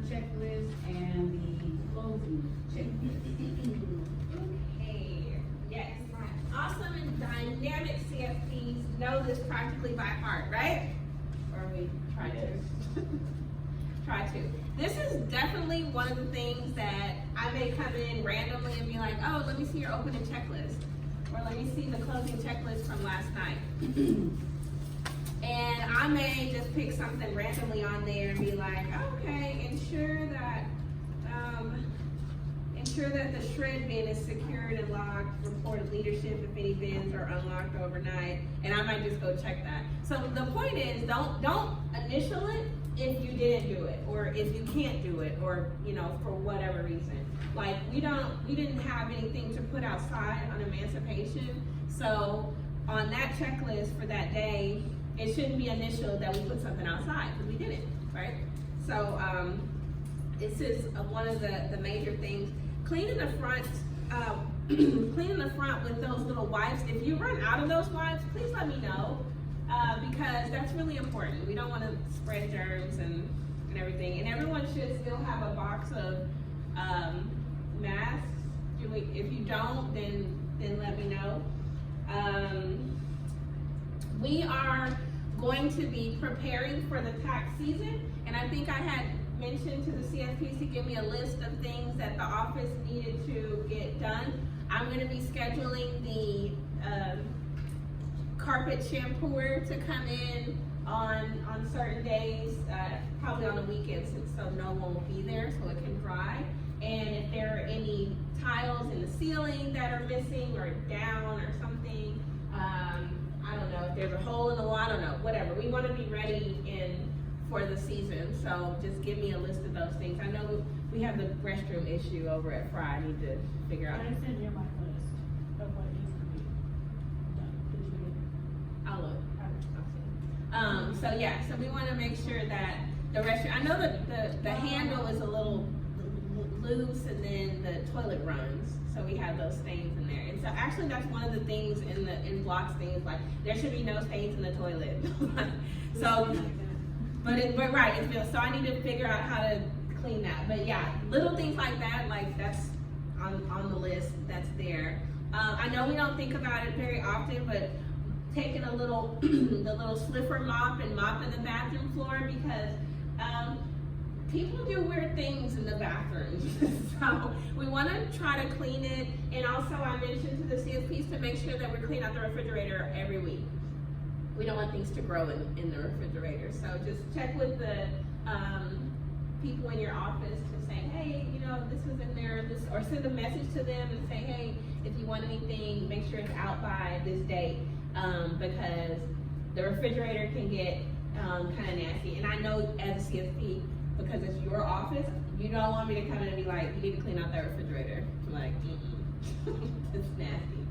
checklist and the closing checklist. Okay, yes. Awesome and dynamic CFPs know this practically by heart, right? Or we try to. Try to. This is definitely one of the things that I may come in randomly and be like, oh, let me see your opening checklist. Or let me see the closing checklist from last night. And I may just pick something randomly on there and be like, okay, ensure that the shred bin is secured and locked, report leadership if any bins are unlocked overnight, and I might just go check that. So the point is, don't initial it if you didn't do it, or if you can't do it, or for whatever reason. Like we didn't have anything to put outside on emancipation, so on that checklist for that day, it shouldn't be initial that we put something outside, because we didn't, right? So this is one of the major things. Cleaning the front with those little wipes. If you run out of those wipes, please let me know, because that's really important. We don't want to spread germs and everything. And everyone should still have a box of masks. If you don't, then let me know. We are going to be preparing for the tax season, and I think I had mentioned to the CFPs to give me a list of things that the office needed to get done. I'm going to be scheduling the carpet shampooer to come in on certain days, probably on the weekends, so no one will be there, so it can dry. And if there are any tiles in the ceiling that are missing or down or something, I don't know, if there's a hole in the wall, I don't know, whatever. We want to be ready for the season, so just give me a list of those things. I know we have the restroom issue over at Fry. I need to figure out. I sent you my list of what needs to be done. Did you get it? I'll look. So yeah, so we want to make sure that the restroom, I know that the handle is a little loose, and then the toilet runs, so we have those stains in there. And so actually that's one of the things in blocks things, like there should be no stains in the toilet. So but right, it's been, so I need to figure out how to clean that. But yeah, little things like that, like that's on the list, that's there. I know we don't think about it very often, but taking a little the little Swiffer mop and mopping the bathroom floor, because people do weird things in the bathrooms. So we want to try to clean it. And also I mentioned to the CSPs to make sure that we clean out the refrigerator every week. We don't want things to grow in the refrigerator. So just check with the people in your office to say, hey, this is in there, or send a message to them and say, hey, if you want anything, make sure it's out by this date, because the refrigerator can get kind of nasty. And I know as a CSP, because it's your office, you don't want me to come in and be like, you need to clean out that refrigerator. I'm like, it's nasty.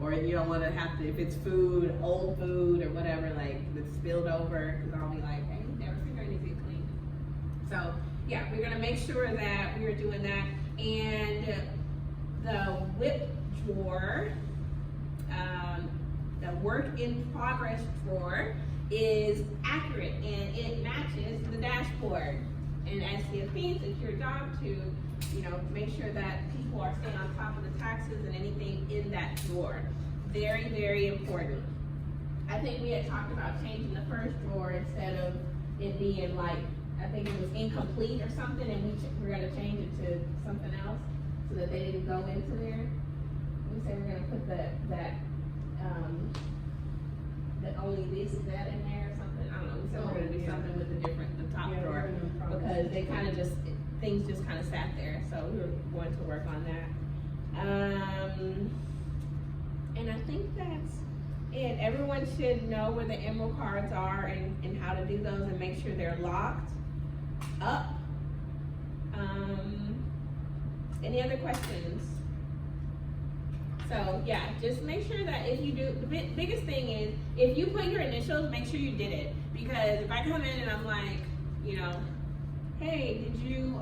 Or you don't want to have to, if it's food, old food or whatever, like that's spilled over, because I'll be like, hey, that refrigerator needs to get cleaned. So yeah, we're gonna make sure that we are doing that. And the whip drawer, the work in progress drawer, is accurate and it matches the dashboard. And as CFPs, it's your job to make sure that people are staying on top of the taxes and anything in that drawer. Very, very important. I think we had talked about changing the first drawer instead of it being like, I think it was incomplete or something, and we're going to change it to something else so that they didn't go into there. We said we're going to put that only this is that in there or something. I don't know. We said we're going to do something with the top drawer, because they kind of things just kind of sat there. So we were going to work on that. And I think that's it. Everyone should know where the Emerald cards are and how to do those and make sure they're locked up. Any other questions? So yeah, just make sure that if you do, the biggest thing is, if you put your initials, make sure you did it. Because if I come in and I'm like, hey, did you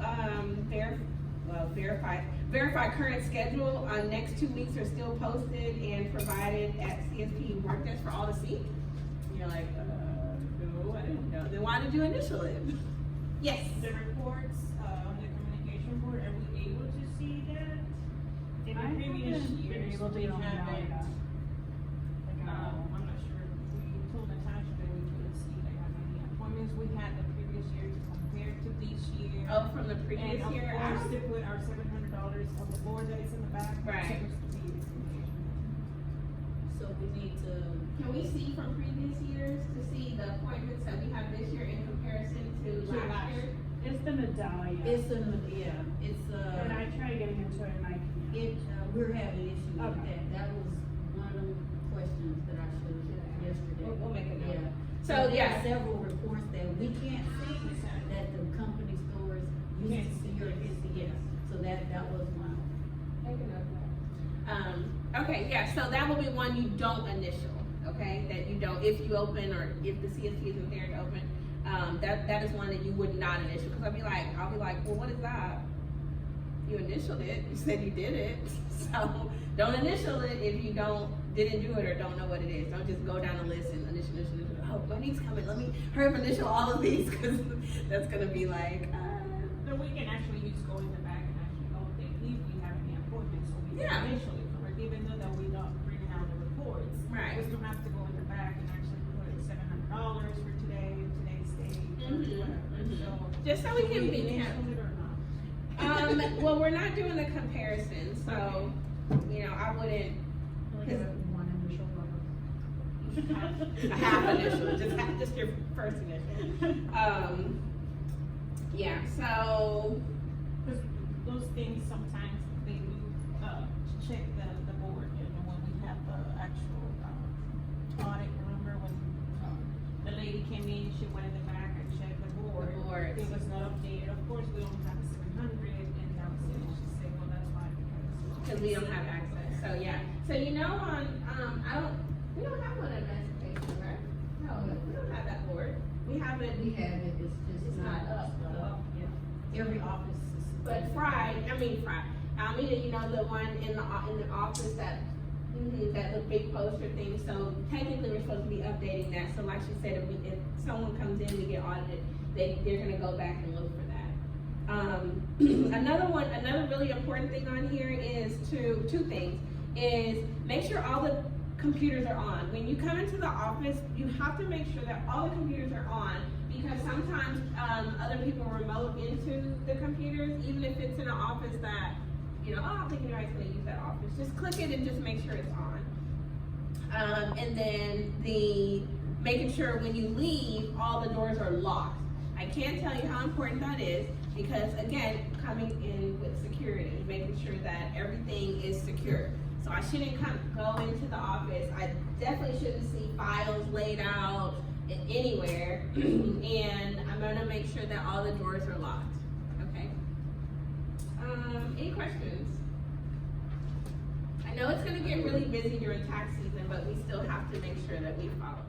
verify current schedule on next 2 weeks are still posted and provided at CSP work desk for all to see? And you're like, no, I didn't know. Then why did you initial it? Yes. The reports, on the communication board, are we able to see that? In I the previous haven't been years, able to we get on haven't, Maya. Like, I'm not sure, we told Natasha that we couldn't see like how many appointments we had the previous year to compare to this year. Oh, from the previous And of year? course, to put our $700 on the board that is in the back. Right. Supposed to be the communication. So we need to, Can we see from previous years to see the appointments that we have this year in comparison to last year? It's the medallion. it's And I tried getting into it and I can't. we're having issues with Okay. that. That was one of the questions that I should have yesterday. We'll make a note. Yeah. So, There are yeah. several reports that we can't see, that the company stores use to see your yes. So that was one. Okay, yeah, so that will be one you don't initial, okay, that you don't, if you open, or if the CSP isn't there to open, that is one that you would not initial, cause I'll be like, well, what is that? You initialed it, you said you did it, so don't initial it if you didn't do it or don't know what it is. Don't just go down the list and initial, oh, money's coming, let me hurry up and initial all of these, cause that's gonna be like, So we can actually just go in the back and actually, if we have any appointments, so we Yeah. can initially correct, even though that we don't bring out the reports. Right. We still have to go in the back and actually put $700 for today, today's date, or Mhm, whatever, mhm. so. Just so we should can be initial it or not? well, we're not doing the comparison, so, you know, I wouldn't, One initial a half initial, just your first initial. Yeah, so, Cause those things sometimes they do, check the board, you know, when we have the actual, audit, remember when, the lady came in, she went in the back and checked the board. The board. It was not updated, of course, we don't have 700, and that was it, she said, well, that's why, cause we don't have access, so yeah. So you know on, we don't have one at Emancipation, right? No, we don't have that board. We have it, We have it, it's just it's not up. Every office is. But Almeida, you know, the one in the office that, that the big poster thing, so technically we're supposed to be updating that, so like she said, if someone comes in, we get audited, they're gonna go back and look for that. Another really important thing on here is two things, is make sure all the computers are on. When you come into the office, you have to make sure that all the computers are on, because sometimes, other people remote into the computers, even if it's in an office that, you know, oh, I don't think anybody's gonna use that office, just click it and just make sure it's on. And then making sure when you leave, all the doors are locked. I can't tell you how important that is, because again, coming in with security, making sure that everything is secure. So I shouldn't go into the office, I definitely shouldn't see files laid out anywhere, and I'm gonna make sure that all the doors are locked, okay? Any questions? I know it's gonna get really busy during tax season, but we still have to make sure that we follow.